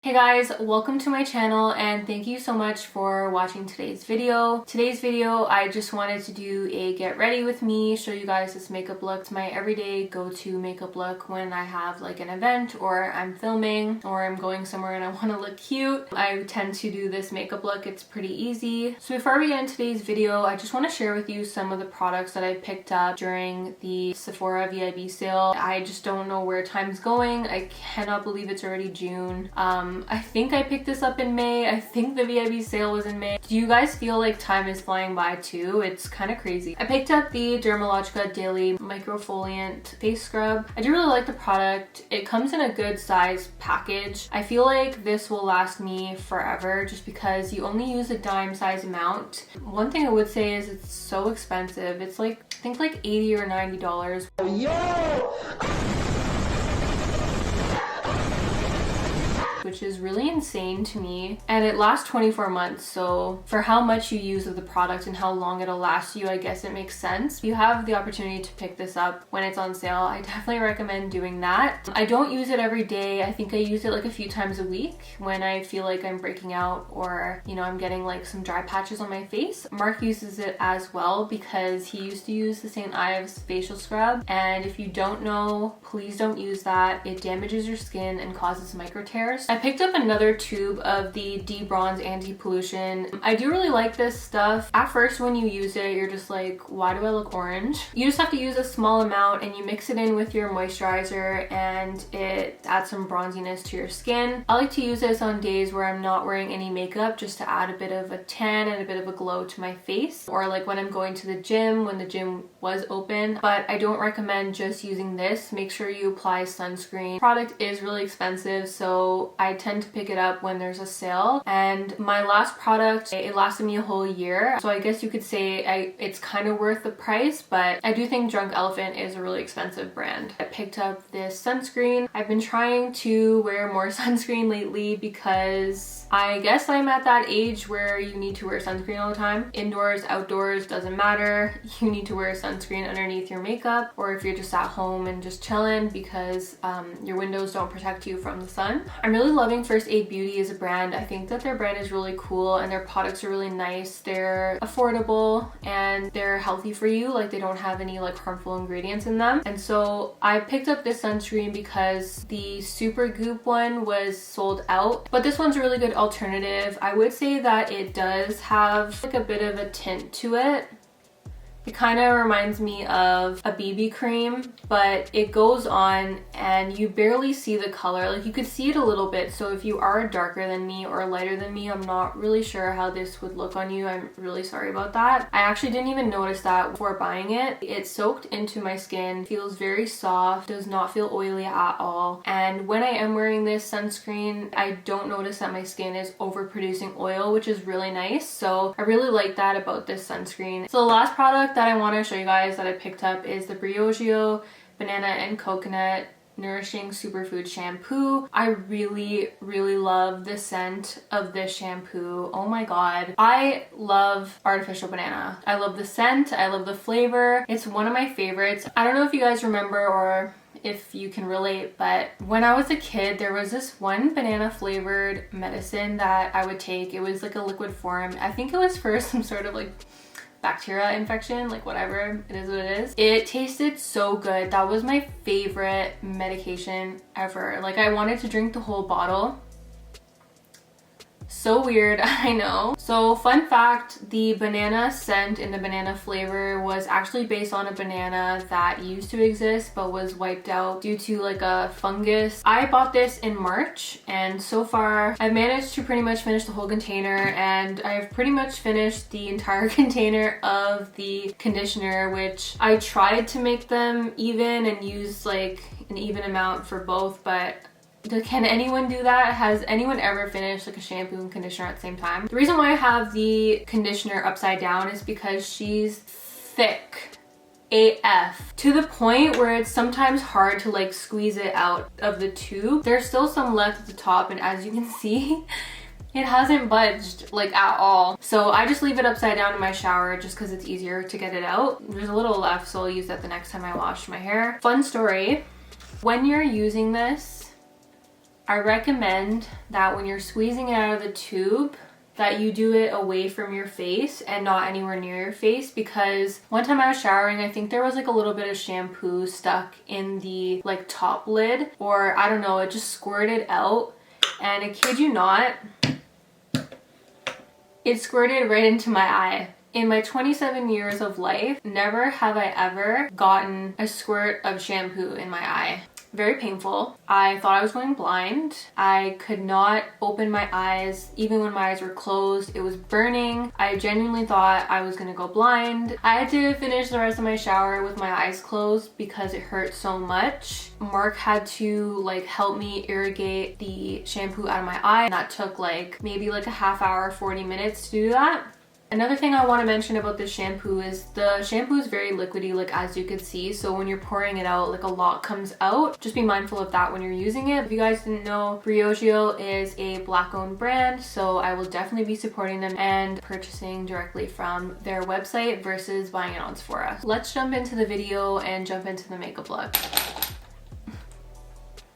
Hey guys, welcome to my channel and thank you so much for watching today's video. I just wanted to do a get ready with me, show you guys this makeup look. It's my everyday go-to makeup look when I have like an event or I'm filming or I'm going somewhere and I want to look cute. I tend to do this makeup look. It's pretty easy. So before we get into today's video, I just want to share with you some of the products that I picked up during the Sephora VIB sale. I just don't know where time's going. I cannot believe it's already June. I think I picked this up in May. I think the VIB sale was in May. Do you guys feel like time is flying by too? It's kind of crazy. I picked up the DERMALOGICA Daily Microfoliant Face Scrub. I do really like the product. It comes in a good size package. I feel like this will last me forever just because you only use a dime size amount. One thing I would say is it's so expensive. It's like, I think like $80 or $90. Yo! Which is really insane to me, and it lasts 24 months, so for how much you use of the product and how long it'll last you, I guess it makes sense. If you have the opportunity to pick this up when it's on sale, I definitely recommend doing that. I don't use it every day. I think I use it like a few times a week when I feel like I'm breaking out or, you know, I'm getting like some dry patches on my face. Mark uses it as well because he used to use the St. Ives facial scrub, and if you don't know, please don't use that. It damages your skin and causes micro tears. I picked up another tube of the D-Bronzi anti-pollution. I do really like this stuff. At first when you use it, you're just like, why do I look orange? You just have to use a small amount and you mix it in with your moisturizer and it adds some bronziness to your skin. I like to use this on days where I'm not wearing any makeup just to add a bit of a tan and a bit of a glow to my face, or like when I'm going to the gym when the gym was open. But I don't recommend just using this. Make sure you apply sunscreen. The product is really expensive, so I tend to pick it up when there's a sale. And my last product, it lasted me a whole year, so I guess you could say it's kind of worth the price, but I do think Drunk Elephant is a really expensive brand. I picked up this sunscreen. I've been trying to wear more sunscreen lately because I guess I'm at that age where you need to wear sunscreen all the time. Indoors, outdoors, doesn't matter. You need to wear sunscreen underneath your makeup, or if you're just at home and just chilling because your windows don't protect you from the sun. I'm really loving First Aid Beauty as a brand. I think that their brand is really cool and their products are really nice. They're affordable and they're healthy for you. Like, they don't have any like harmful ingredients in them. And so I picked up this sunscreen because the Super Goop one was sold out, but this one's a really good alternative. I would say that it does have like a bit of a tint to it. It kind of reminds me of a BB cream, but it goes on and you barely see the color. Like, you could see it a little bit, so if you are darker than me or lighter than me, I'm not really sure how this would look on you. I'm really sorry about that. I actually didn't even notice that before buying it. It soaked into my skin, feels very soft, does not feel oily at all. And when I am wearing this sunscreen, I don't notice that my skin is overproducing oil, which is really nice. So I really like that about this sunscreen. So the last product that I want to show you guys that I picked up is the BRIOGEO Banana and Coconut Nourishing Superfood Shampoo. I really love the scent of this shampoo. Oh my god. I love artificial banana. I love the scent. I love the flavor. It's one of my favorites. I don't know if you guys remember or if you can relate, but when I was a kid, there was this one banana flavored medicine that I would take. It was like a liquid form. I think it was for some sort of like bacteria infection, like whatever, it is what it is. It tasted so good. That was my favorite medication ever. Like, I wanted to drink the whole bottle. So weird, I know. So fun fact, the banana scent and the banana flavor was actually based on a banana that used to exist but was wiped out due to like a fungus. I bought this in March and so far I've managed to pretty much finish the whole container, and I've pretty much finished the entire container of the conditioner, which I tried to make them even and use like an even amount for both, but can anyone do that? Has anyone ever finished like a shampoo and conditioner at the same time? The reason why I have the conditioner upside down is because she's thick AF to the point where it's sometimes hard to like squeeze it out of the tube. There's still some left at the top, and as you can see, it hasn't budged like at all. So I just leave it upside down in my shower just because it's easier to get it out. There's a little left, so I'll use that the next time I wash my hair. Fun story, when you're using this, I recommend that when you're squeezing it out of the tube, that you do it away from your face and not anywhere near your face, because one time I was showering, I think there was like a little bit of shampoo stuck in the like top lid, or I don't know, it just squirted out, and I kid you not, it squirted right into my eye. In my 27 years of life, never have I ever gotten a squirt of shampoo in my eye. Very painful. I thought I was going blind. I could not open my eyes even when my eyes were closed. It was burning. I genuinely thought I was gonna go blind. I had to finish the rest of my shower with my eyes closed because it hurt so much. Mark had to like help me irrigate the shampoo out of my eye. And that took like maybe like a half hour, 40 minutes to do that. Another thing I want to mention about this shampoo is the shampoo is very liquidy, like as you can see, so when you're pouring it out, like a lot comes out. Just be mindful of that when you're using it. If you guys didn't know, BRIOGEO is a black owned brand, so I will definitely be supporting them and purchasing directly from their website versus buying it on Sephora. Let's jump into the video and jump into the makeup look.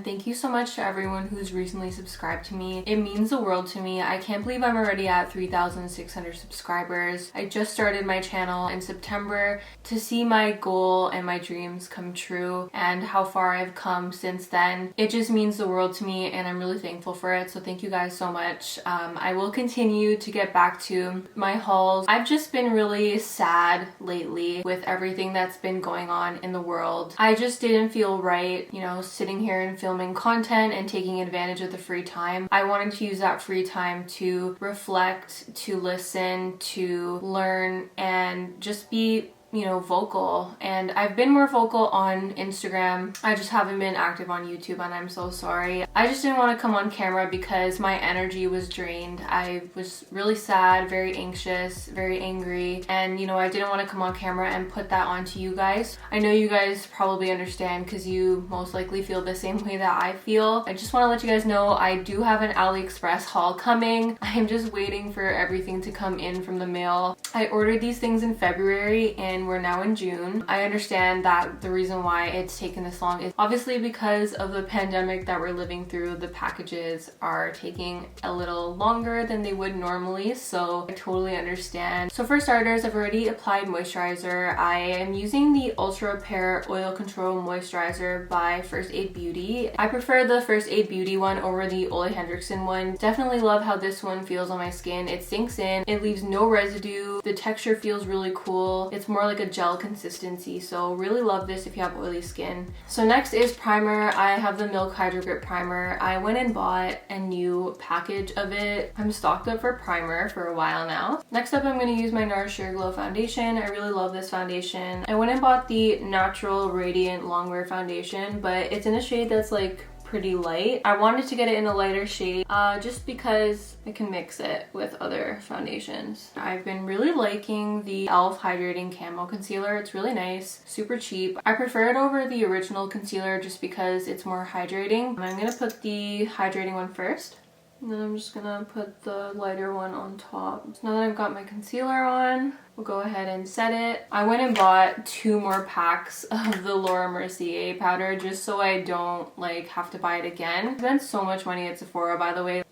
Thank you so much to everyone who's recently subscribed to me. It means the world to me. I can't believe I'm already at 3,600 subscribers. I just started my channel in September. To see my goal and my dreams come true and how far I've come since then, it just means the world to me, and I'm really thankful for it. So thank you guys so much. I will continue to get back to my hauls. I've just been really sad lately with everything that's been going on in the world. I just didn't feel right, you know, sitting here and filming content and taking advantage of the free time. I wanted to use that free time to reflect, to listen, to learn, and just be, you know, vocal. And I've been more vocal on Instagram. I just haven't been active on YouTube, and I'm so sorry. I just didn't want to come on camera because my energy was drained. I was really sad, very anxious, very angry, and you know, I didn't want to come on camera and put that onto you guys. I know you guys probably understand because you most likely feel the same way that I feel. I just want to let you guys know I do have an AliExpress haul coming. I'm just waiting for everything to come in from the mail. I ordered these things in February and we're now in June. I understand that the reason why it's taken this long is obviously because of the pandemic that we're living through. The packages are taking a little longer than they would normally, so I totally understand. So for starters, I've already applied moisturizer. I am using the Ultra Repair Oil Control Moisturizer by First Aid Beauty. I prefer the First Aid Beauty one over the OLEHENRIKSEN one. Definitely love how this one feels on my skin. It sinks in, it leaves no residue, the texture feels really cool. It's more like a gel consistency, so really love this if you have oily skin. So next is primer. I have the Milk Hydro Grip Primer. I went and bought a new package of it. I'm stocked up for primer for a while now. Next up, I'm going to use my NARS Sheer Glow Foundation. I really love this foundation. I went and bought the Natural Radiant Longwear Foundation, but it's in a shade that's like pretty light. I wanted to get it in a lighter shade just because I can mix it with other foundations. I've been really liking the e.l.f. Hydrating Camo Concealer. It's really nice, super cheap. I prefer it over the original concealer just because it's more hydrating. I'm gonna put the hydrating one first. And then I'm just gonna put the lighter one on top. So now that I've got my concealer on, we'll go ahead and set it. I went and bought 2 more packs of the Laura Mercier powder just so I don't like have to buy it again. I spent so much money at Sephora, by the way.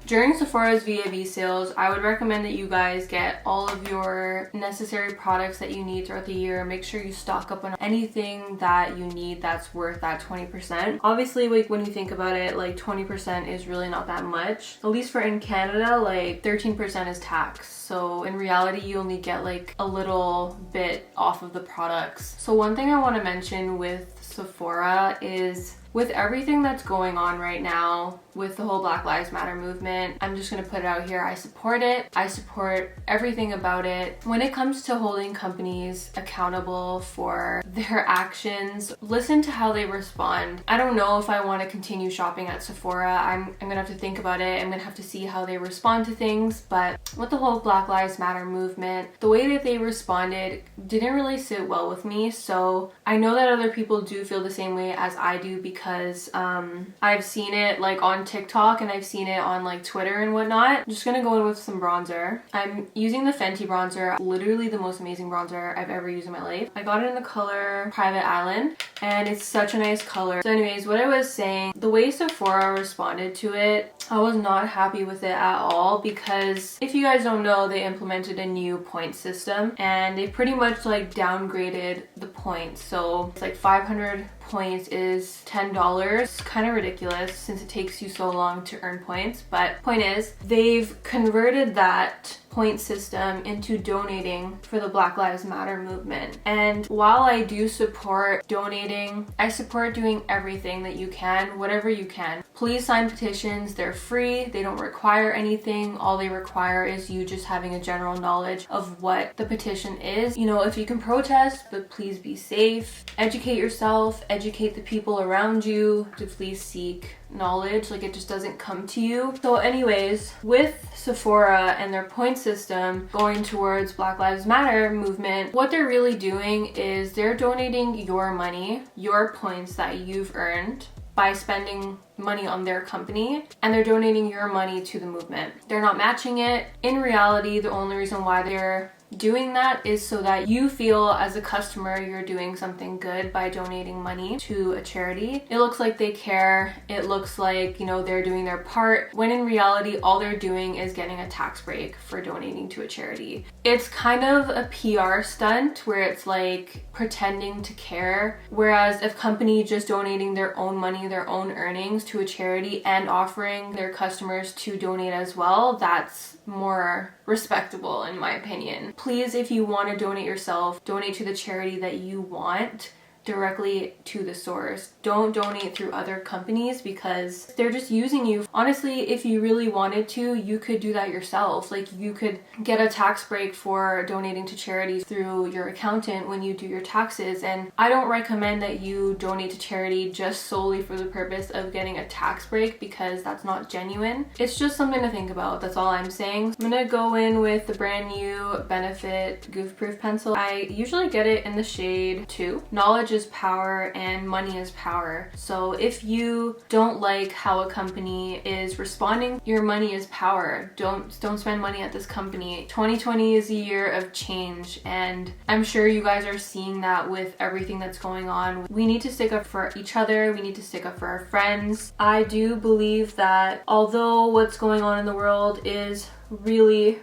During Sephora's VIV sales, I would recommend that you guys get all of your necessary products that you need throughout the year. Make sure you stock up on anything that you need that's worth that 20%. Obviously, like when you think about it, like 20% is really not that much. At least for in Canada, like 13% is tax. So in reality, you only get like a little bit off of the products. So one thing I want to mention with Sephora is with everything that's going on right now with the whole Black Lives Matter movement, I'm just gonna put it out here. I support it. I support everything about it. When it comes to holding companies accountable for their actions, listen to how they respond. I don't know if I want to continue shopping at Sephora. I'm gonna have to think about it. I'm gonna have to see how they respond to things. But with the whole Black Lives Matter movement, the way that they responded didn't really sit well with me. So I know that other people do feel the same way as I do because because I've seen it like on TikTok and I've seen it on like Twitter and whatnot. I'm just gonna go in with some bronzer. I'm using the Fenty bronzer, literally the most amazing bronzer I've ever used in my life. I got it in the color Private Island and it's such a nice color. So anyways, what I was saying, the way Sephora responded to it, I was not happy with it at all, because if you guys don't know, they implemented a new point system and they pretty much like downgraded the points. So it's like 500 points is $10. It's kind of ridiculous since it takes you so long to earn points, but point is they've converted that point system into donating for the Black Lives Matter movement. And while I do support donating, I support doing everything that you can, whatever you can. Please sign petitions. They're free. They don't require anything. All they require is you just having a general knowledge of what the petition is. You know, if you can protest, but please be safe. Educate yourself, educate the people around you, to please seek knowledge. Like, it just doesn't come to you. So anyways, with Sephora and their point system going towards Black Lives Matter movement, what they're really doing is they're donating your money, your points that you've earned by spending money on their company, and they're donating your money to the movement. They're not matching it. In reality, the only reason why they're doing that is so that you feel as a customer you're doing something good by donating money to a charity. It looks like they care. It looks like, you know, they're doing their part, when in reality all they're doing is getting a tax break for donating to a charity. It's kind of a PR stunt where it's like pretending to care, whereas if company just donating their own money, their own earnings to a charity and offering their customers to donate as well, that's more respectable in my opinion. Please, if you want to donate yourself, donate to the charity that you want, directly to the source. Don't donate through other companies because they're just using you. Honestly, if you really wanted to, you could do that yourself. Like, you could get a tax break for donating to charities through your accountant when you do your taxes. And I don't recommend that you donate to charity just solely for the purpose of getting a tax break, because that's not genuine. It's just something to think about. That's all I'm saying. I'm gonna go in with the brand new Benefit Goof Proof pencil. I usually get it in the shade 2. Knowledge is power and money is power. So if you don't like how a company is responding, your money is power. Don't spend money at this company. 2020 is a year of change, and I'm sure you guys are seeing that with everything that's going on. We need to stick up for each other. We need to stick up for our friends. I do believe that although what's going on in the world is really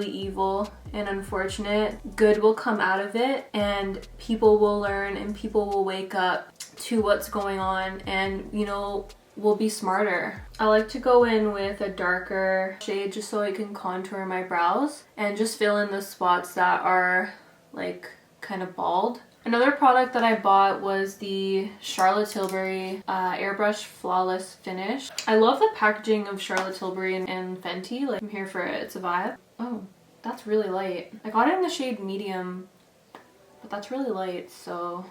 evil and unfortunate, good will come out of it, and people will learn and people will wake up to what's going on, and you know, we'll be smarter. I like to go in with a darker shade just so I can contour my brows and just fill in the spots that are like kind of bald. Another product that I bought was the Charlotte Tilbury Airbrush Flawless Finish. I love the packaging of Charlotte Tilbury and Fenty. Like, I'm here for it. It's a vibe. Oh, that's really light. I got it in the shade medium, but that's really light, so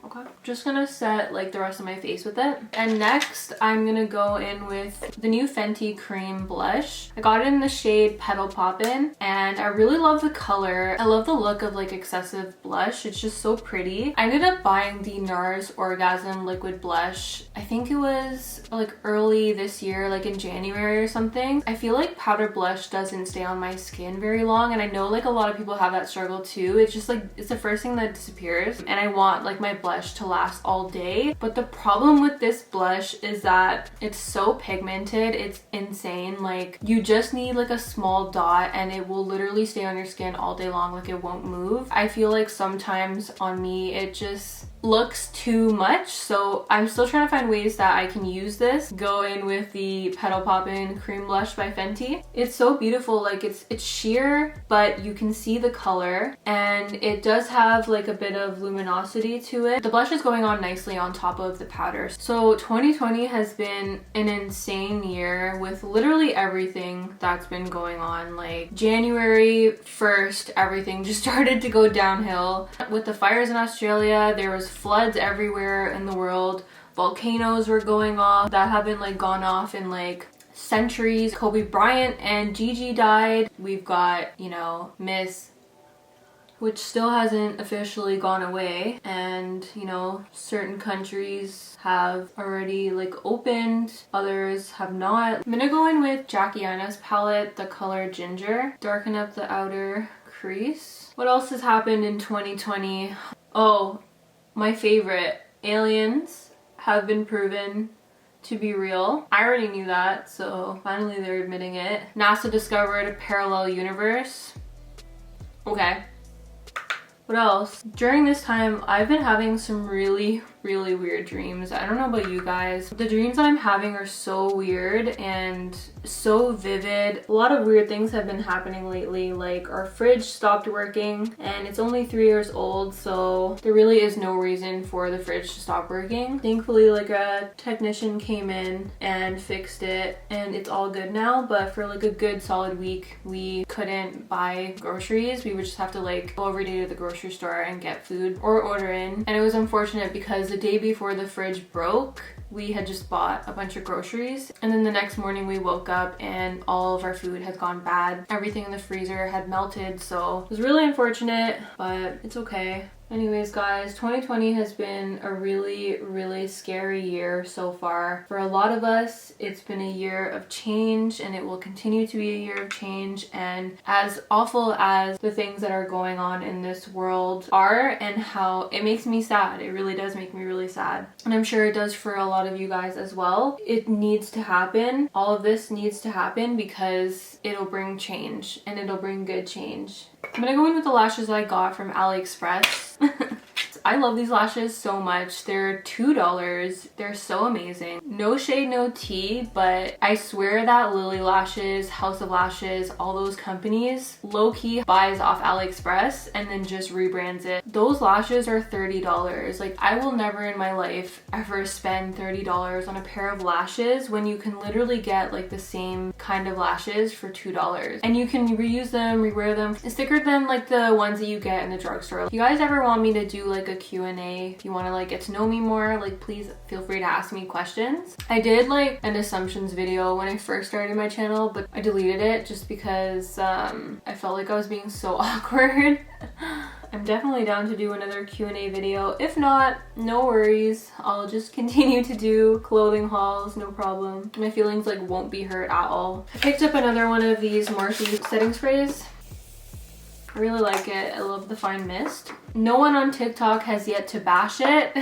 okay. Just gonna set like the rest of my face with it. And next I'm gonna go in with the new Fenty cream blush. I got it in the shade Petal Popin and I really love the color. I love the look of like excessive blush. It's just so pretty. I ended up buying the NARS Orgasm liquid blush. I think it was like early this year, like in January or something. I feel like powder blush doesn't stay on my skin very long, and I know like a lot of people have that struggle too. It's just like, it's the first thing that disappears, and I want like my blush to last all day. But the problem with this blush is that it's so pigmented, it's insane. Like, you just need like a small dot and it will literally stay on your skin all day long, like it won't move. I feel like sometimes on me it just looks too much, so I'm still trying to find ways that I can use this. Go in with the Petal Popin cream blush by Fenty. It's so beautiful. Like, it's sheer, but you can see the color, and it does have like a bit of luminosity to it. The blush is going on nicely on top of the powder. So 2020 has been an insane year with literally everything that's been going on. Like, January 1st, everything just started to go downhill. With the fires in Australia, there was floods everywhere in the world. Volcanoes were going off that haven't like gone off in like centuries. Kobe Bryant and Gigi died. We've got, you know, Miss which still hasn't officially gone away, and you know, certain countries have already like opened, others have not. I'm gonna go in with Jackie Aina's palette, the color Ginger, darken up the outer crease. What else has happened in 2020? Oh, my favorite, aliens have been proven to be real. I already knew that, so finally they're admitting it. NASA discovered a parallel universe. Okay. What else? During this time, I've been having some really weird dreams. I don't know about you guys. The dreams that I'm having are so weird and so vivid. A lot of weird things have been happening lately, like our fridge stopped working and it's only 3 years old, so there really is no reason for the fridge to stop working. Thankfully, like a technician came in and fixed it and it's all good now, but for like a good solid week, we couldn't buy groceries. We would just have to like go every day to the grocery store and get food or order in. And it was unfortunate because the day before the fridge broke, we had just bought a bunch of groceries, and then the next morning we woke up and all of our food had gone bad. Everything in the freezer had melted, so it was really unfortunate, but it's okay. Anyways guys, 2020 has been a really scary year so far. For a lot of us, it's been a year of change, and it will continue to be a year of change. And as awful as the things that are going on in this world are, and how it makes me sad, it really does make me really sad. And I'm sure it does for a lot of you guys as well. It needs to happen. All of this needs to happen because it'll bring change, and it'll bring good change. I'm gonna go in with the lashes I got from AliExpress. I love these lashes so much. They're $2. They're so amazing. No shade, no tea, but I swear that Lily Lashes, House of Lashes, all those companies low-key buys off AliExpress and then just rebrands it. Those lashes are $30. Like, I will never in my life ever spend $30 on a pair of lashes when you can literally get like the same kind of lashes for $2. And you can reuse them, rewear them. It's thicker than like the ones that you get in the drugstore. If you guys ever want me to do like a Q&A, if you want to like get to know me more, like please feel free to ask me questions. I did like an assumptions video when I first started my channel, but I deleted it just because I felt like I was being so awkward. I'm definitely down to do another Q&A video. If not, no worries. I'll just continue to do clothing hauls, no problem. My feelings like won't be hurt at all. I picked up another one of these Morphe setting sprays. I really like it. I love the fine mist. No one on TikTok has yet to bash it,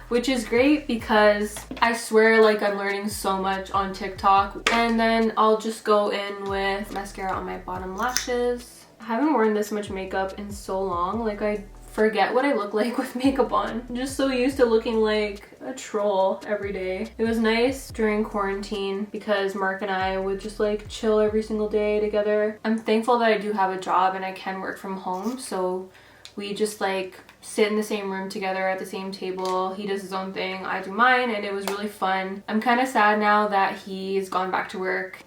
which is great because I swear like I'm learning so much on TikTok. And then I'll just go in with mascara on my bottom lashes. I haven't worn this much makeup in so long. Like, I forget what I look like with makeup on. I'm just so used to looking like a troll every day. It was nice during quarantine because Mark and I would just like chill every single day together. I'm thankful that I do have a job and I can work from home, so we just like sit in the same room together at the same table. He does his own thing, I do mine, and it was really fun. I'm kind of sad now that he's gone back to work.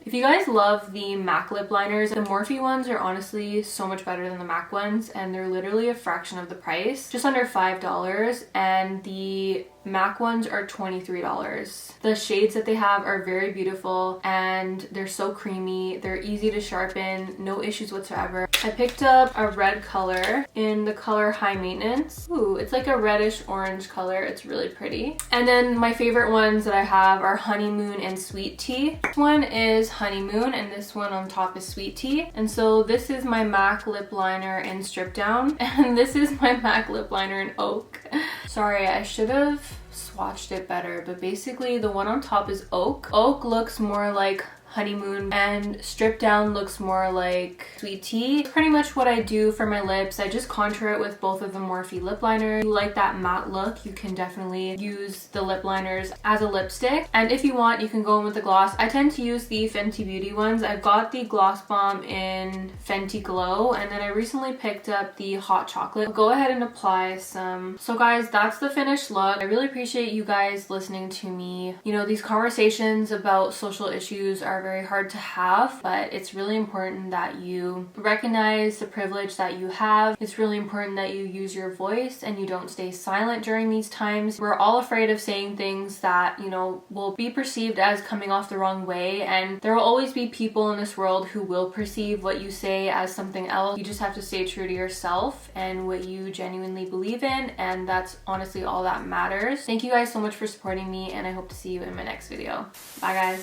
If you guys love the MAC lip liners, the Morphe ones are honestly so much better than the MAC ones, and they're literally a fraction of the price, just under $5, and the MAC ones are $23. The shades that they have are very beautiful and they're so creamy. They're easy to sharpen, no issues whatsoever. I picked up a red color in the color High Maintenance. Ooh, it's like a reddish orange color. It's really pretty. And then my favorite ones that I have are Honeymoon and Sweet Tea. This one is Honeymoon and this one on top is Sweet Tea. And so this is my MAC lip liner in Strip Down and this is my MAC lip liner in Oak. Sorry, I should have swatched it better, but basically the one on top is Oak. Oak looks more like Honeymoon and Strip Down looks more like Sweet Tea. Pretty much what I do for my lips, I just contour it with both of the Morphe lip liners. If you like that matte look, you can definitely use the lip liners as a lipstick. And if you want, you can go in with the gloss. I tend to use the Fenty Beauty ones. I've got the Gloss Bomb in Fenty Glow, and then I recently picked up the Hot Chocolate. I'll go ahead and apply some. So guys, that's the finished look. I really appreciate you guys listening to me. You know, these conversations about social issues are are very hard to have, but it's really important that you recognize the privilege that you have. It's really important that you use your voice and you don't stay silent during these times. We're all afraid of saying things that, you know, will be perceived as coming off the wrong way, and there will always be people in this world who will perceive what you say as something else. You just have to stay true to yourself and what you genuinely believe in, and that's honestly all that matters. Thank you guys so much for supporting me, and I hope to see you in my next video. Bye guys.